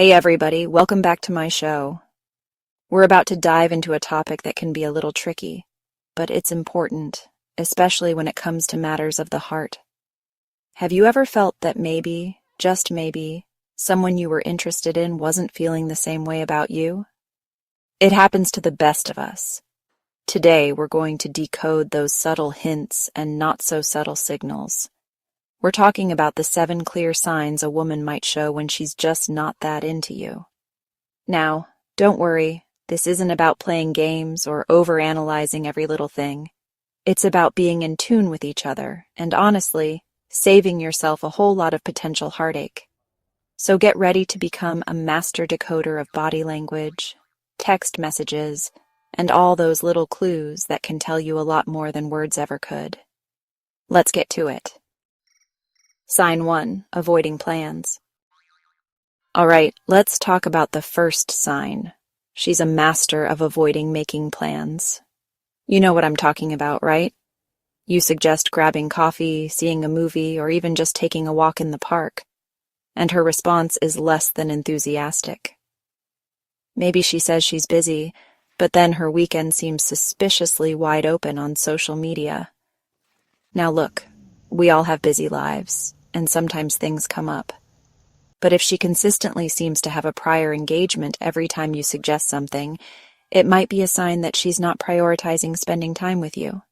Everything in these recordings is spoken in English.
Hey everybody, welcome back to my show. We're about to dive into a topic that can be a little tricky, but it's important, especially when it comes to matters of the heart. Have you ever felt that maybe, just maybe, someone you were interested in wasn't feeling the same way about you? It happens to the best of us. Today, we're going to decode those subtle hints and not-so-subtle signals. We're talking about the 7 clear signs a woman might show when she's just not that into you. Now, don't worry, this isn't about playing games or overanalyzing every little thing. It's about being in tune with each other and, honestly, saving yourself a whole lot of potential heartache. So get ready to become a master decoder of body language, text messages, and all those little clues that can tell you a lot more than words ever could. Let's get to it. Sign 1, avoiding plans. All right, let's talk about the first sign. She's a master of avoiding making plans. You know what I'm talking about, right? You suggest grabbing coffee, seeing a movie, or even just taking a walk in the park, and her response is less than enthusiastic. Maybe she says she's busy, but then her weekend seems suspiciously wide open on social media. Now look, we all have busy lives, and sometimes things come up. But if she consistently seems to have a prior engagement every time you suggest something, it might be a sign that she's not prioritizing spending time with you.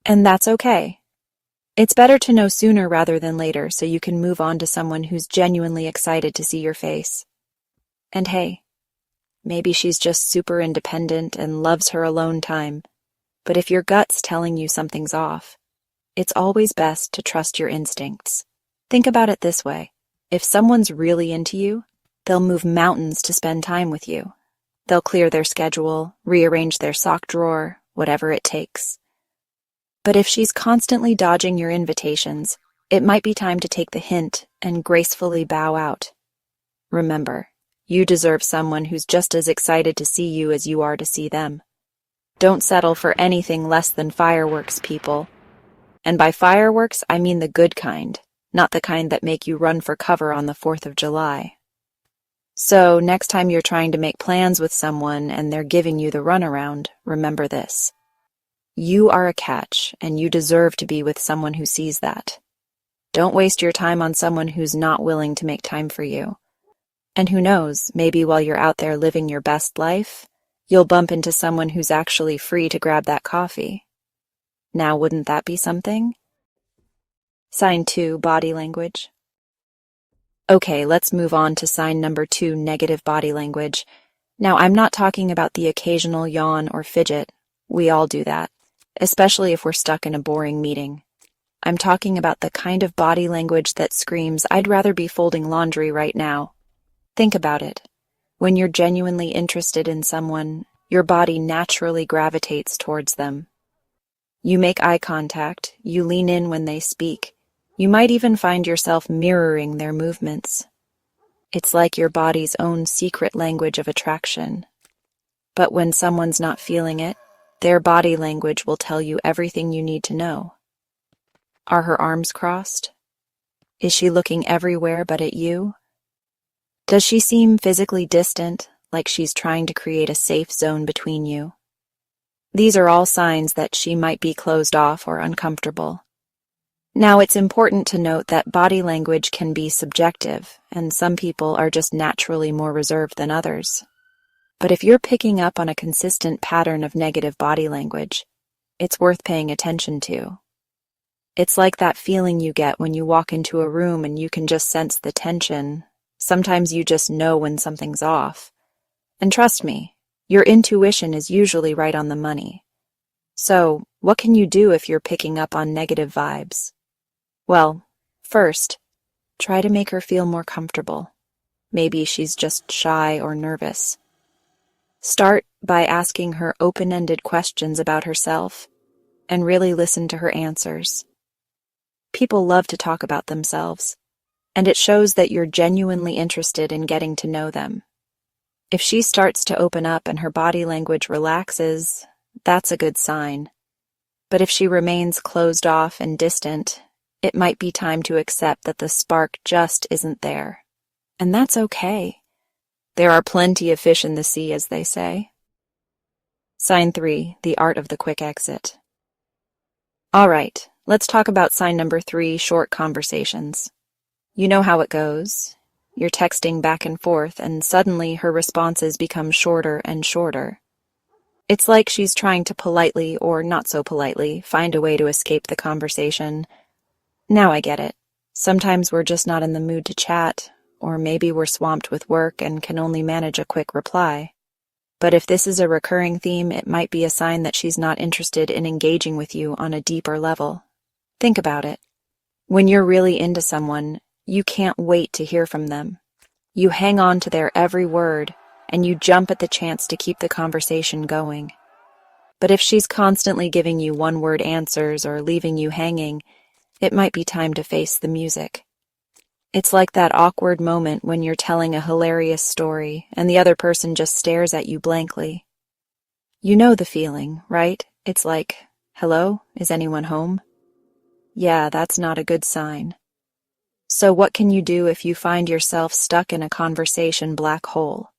And that's okay. It's better to know sooner rather than later so you can move on to someone who's genuinely excited to see your face. And hey, maybe she's just super independent and loves her alone time. But if your gut's telling you something's off, it's always best to trust your instincts. Think about it this way. If someone's really into you, they'll move mountains to spend time with you. They'll clear their schedule, rearrange their sock drawer, whatever it takes. But if she's constantly dodging your invitations, it might be time to take the hint and gracefully bow out. Remember, you deserve someone who's just as excited to see you as you are to see them. Don't settle for anything less than fireworks, people. And by fireworks, I mean the good kind. Not the kind that make you run for cover on the 4th of July. So, next time you're trying to make plans with someone and they're giving you the runaround, remember this. You are a catch, and you deserve to be with someone who sees that. Don't waste your time on someone who's not willing to make time for you. And who knows, maybe while you're out there living your best life, you'll bump into someone who's actually free to grab that coffee. Now, wouldn't that be something? Sign 2, body language. Okay, let's move on to sign number 2, negative body language. Now, I'm not talking about the occasional yawn or fidget. We all do that, especially if we're stuck in a boring meeting. I'm talking about the kind of body language that screams, "I'd rather be folding laundry right now." Think about it. When you're genuinely interested in someone, your body naturally gravitates towards them. You make eye contact, you lean in when they speak. You might even find yourself mirroring their movements. It's like your body's own secret language of attraction. But when someone's not feeling it, their body language will tell you everything you need to know. Are her arms crossed? Is she looking everywhere but at you? Does she seem physically distant, like she's trying to create a safe zone between you? These are all signs that she might be closed off or uncomfortable. Now, it's important to note that body language can be subjective, and some people are just naturally more reserved than others. But if you're picking up on a consistent pattern of negative body language, it's worth paying attention to. It's like that feeling you get when you walk into a room and you can just sense the tension. Sometimes you just know when something's off. And trust me, your intuition is usually right on the money. So, what can you do if you're picking up on negative vibes? Well, first, try to make her feel more comfortable. Maybe she's just shy or nervous. Start by asking her open-ended questions about herself, and really listen to her answers. People love to talk about themselves, and it shows that you're genuinely interested in getting to know them. If she starts to open up and her body language relaxes, that's a good sign. But if she remains closed off and distant, it might be time to accept that the spark just isn't there. And that's okay. There are plenty of fish in the sea, as they say. Sign 3, the art of the quick exit. All right, let's talk about sign number 3, short conversations. You know how it goes. You're texting back and forth, and suddenly her responses become shorter and shorter. It's like she's trying to politely, or not so politely, find a way to escape the conversation. Now I get it. Sometimes we're just not in the mood to chat, or maybe we're swamped with work and can only manage a quick reply. But if this is a recurring theme, it might be a sign that she's not interested in engaging with you on a deeper level. Think about it. When you're really into someone, you can't wait to hear from them. You hang on to their every word, and you jump at the chance to keep the conversation going. But if she's constantly giving you one-word answers or leaving you hanging, it might be time to face the music. It's like that awkward moment when you're telling a hilarious story and the other person just stares at you blankly. You know the feeling, right? It's like, "Hello, is anyone home?" Yeah, that's not a good sign. So what can you do if you find yourself stuck in a conversation black hole?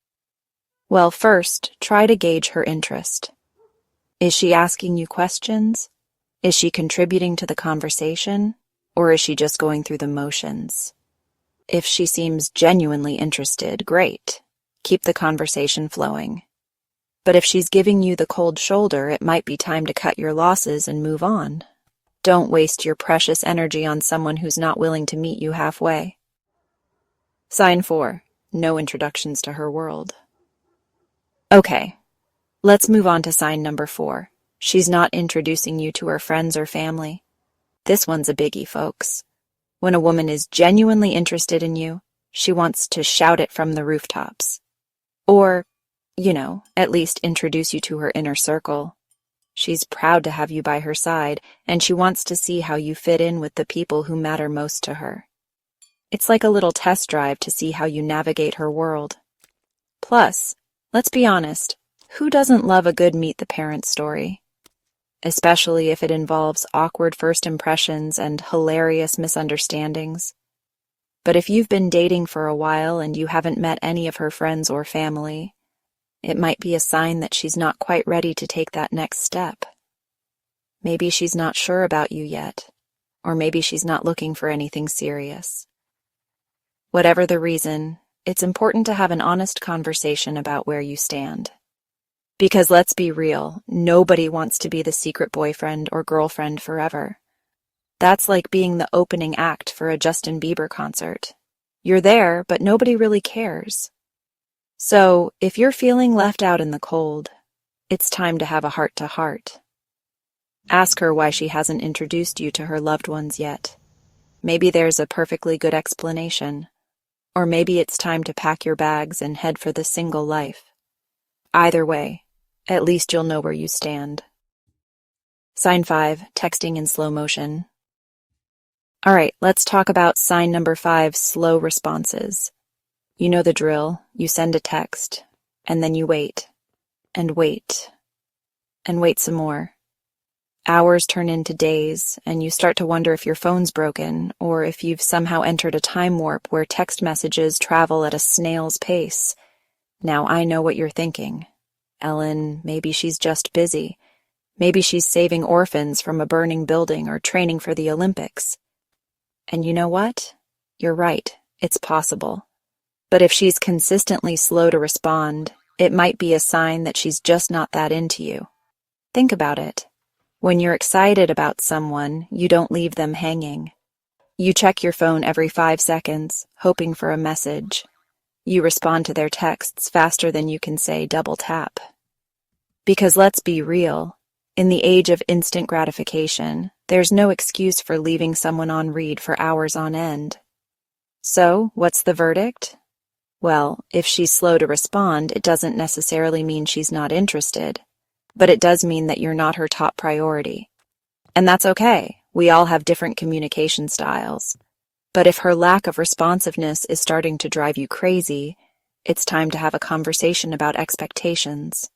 Well, first, try to gauge her interest. Is she asking you questions? Is she contributing to the conversation? Or is she just going through the motions? If she seems genuinely interested, great. Keep the conversation flowing. But if she's giving you the cold shoulder, it might be time to cut your losses and move on. Don't waste your precious energy on someone who's not willing to meet you halfway. Sign 4, no introductions to her world. Okay, let's move on to sign number 4. She's not introducing you to her friends or family. This one's a biggie, folks. When a woman is genuinely interested in you, she wants to shout it from the rooftops. Or, at least introduce you to her inner circle. She's proud to have you by her side, and she wants to see how you fit in with the people who matter most to her. It's like a little test drive to see how you navigate her world. Plus, let's be honest, who doesn't love a good meet the parents story? Especially if it involves awkward first impressions and hilarious misunderstandings. But if you've been dating for a while and you haven't met any of her friends or family, it might be a sign that she's not quite ready to take that next step. Maybe she's not sure about you yet, or maybe she's not looking for anything serious. Whatever the reason, it's important to have an honest conversation about where you stand. Because let's be real, nobody wants to be the secret boyfriend or girlfriend forever. That's like being the opening act for a Justin Bieber concert. You're there, but nobody really cares. So, if you're feeling left out in the cold, it's time to have a heart-to-heart. Ask her why she hasn't introduced you to her loved ones yet. Maybe there's a perfectly good explanation. Or maybe it's time to pack your bags and head for the single life. Either way, at least you'll know where you stand. Sign 5, texting in slow motion. All right, let's talk about sign number 5, slow responses. You know the drill. You send a text, and then you wait, and wait, and wait some more. Hours turn into days, and you start to wonder if your phone's broken, or if you've somehow entered a time warp where text messages travel at a snail's pace. Now I know what you're thinking. Ellen, maybe she's just busy. Maybe she's saving orphans from a burning building or training for the Olympics. And you know what? You're right. It's possible. But if she's consistently slow to respond, it might be a sign that she's just not that into you. Think about it. When you're excited about someone, you don't leave them hanging. You check your phone every 5 seconds, hoping for a message. You respond to their texts faster than you can say double tap. Because let's be real, in the age of instant gratification, there's no excuse for leaving someone on read for hours on end. So, what's the verdict? Well, if she's slow to respond, it doesn't necessarily mean she's not interested, but it does mean that you're not her top priority. And that's okay. We all have different communication styles. But if her lack of responsiveness is starting to drive you crazy, it's time to have a conversation about expectations.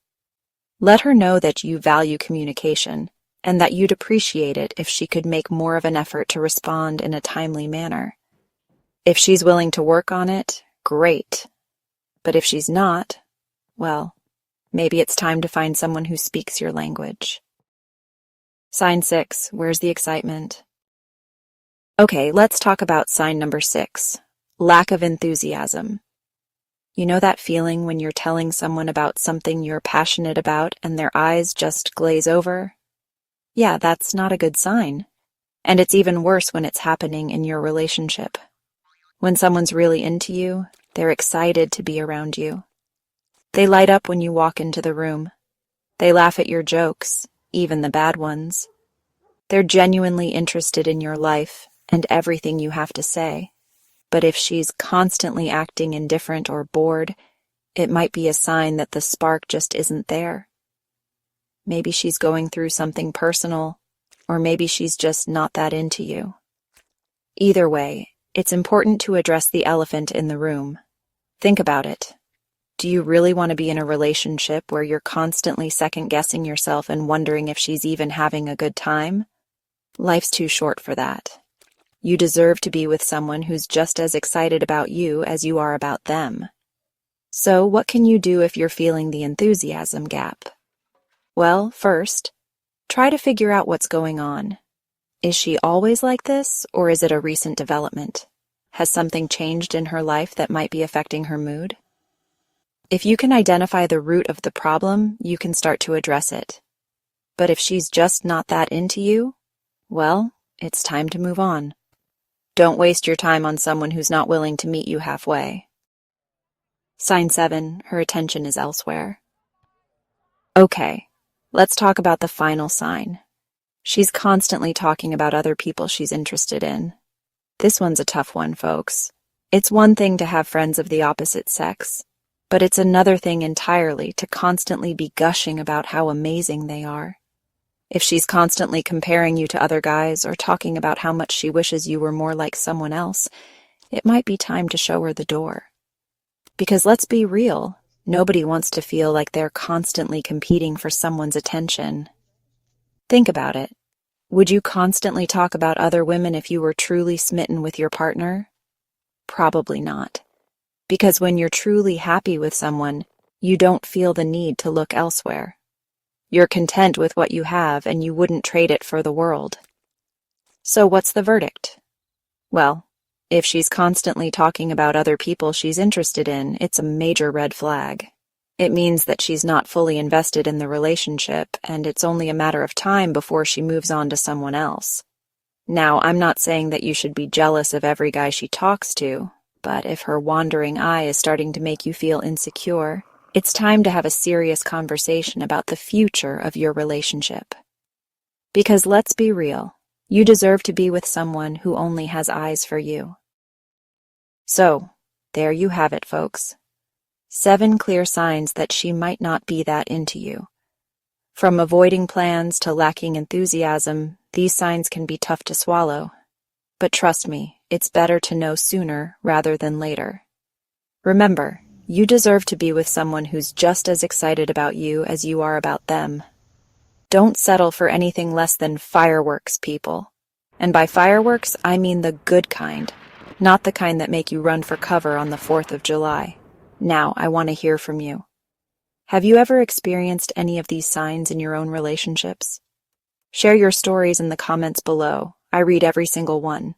Let her know that you value communication and that you'd appreciate it if she could make more of an effort to respond in a timely manner. If she's willing to work on it, great. But if she's not, well, maybe it's time to find someone who speaks your language. Sign 6, where's the excitement? Okay, let's talk about sign number 6, lack of enthusiasm. You know that feeling when you're telling someone about something you're passionate about and their eyes just glaze over? Yeah, that's not a good sign. And it's even worse when it's happening in your relationship. When someone's really into you, they're excited to be around you. They light up when you walk into the room. They laugh at your jokes, even the bad ones. They're genuinely interested in your life and everything you have to say. But if she's constantly acting indifferent or bored, it might be a sign that the spark just isn't there. Maybe she's going through something personal, or maybe she's just not that into you. Either way, it's important to address the elephant in the room. Think about it. Do you really want to be in a relationship where you're constantly second-guessing yourself and wondering if she's even having a good time? Life's too short for that. You deserve to be with someone who's just as excited about you as you are about them. So, what can you do if you're feeling the enthusiasm gap? Well, first, try to figure out what's going on. Is she always like this, or is it a recent development? Has something changed in her life that might be affecting her mood? If you can identify the root of the problem, you can start to address it. But if she's just not that into you, well, it's time to move on. Don't waste your time on someone who's not willing to meet you halfway. Sign 7, her attention is elsewhere. Okay, let's talk about the final sign. She's constantly talking about other people she's interested in. This one's a tough one, folks. It's one thing to have friends of the opposite sex, but it's another thing entirely to constantly be gushing about how amazing they are. If she's constantly comparing you to other guys or talking about how much she wishes you were more like someone else, it might be time to show her the door. Because let's be real, nobody wants to feel like they're constantly competing for someone's attention. Think about it. Would you constantly talk about other women if you were truly smitten with your partner? Probably not. Because when you're truly happy with someone, you don't feel the need to look elsewhere. You're content with what you have and you wouldn't trade it for the world. So what's the verdict? Well, if she's constantly talking about other people she's interested in, it's a major red flag. It means that she's not fully invested in the relationship, and it's only a matter of time before she moves on to someone else. Now, I'm not saying that you should be jealous of every guy she talks to, but if her wandering eye is starting to make you feel insecure, it's time to have a serious conversation about the future of your relationship. Because let's be real, you deserve to be with someone who only has eyes for you. So, there you have it, folks. 7 clear signs that she might not be that into you. From avoiding plans to lacking enthusiasm, these signs can be tough to swallow. But trust me, it's better to know sooner rather than later. Remember, you deserve to be with someone who's just as excited about you as you are about them. Don't settle for anything less than fireworks, people. And by fireworks, I mean the good kind, not the kind that make you run for cover on the 4th of July. Now, I want to hear from you. Have you ever experienced any of these signs in your own relationships? Share your stories in the comments below. I read every single one.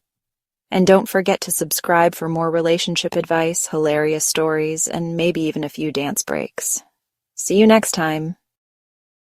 And don't forget to subscribe for more relationship advice, hilarious stories, and maybe even a few dance breaks. See you next time.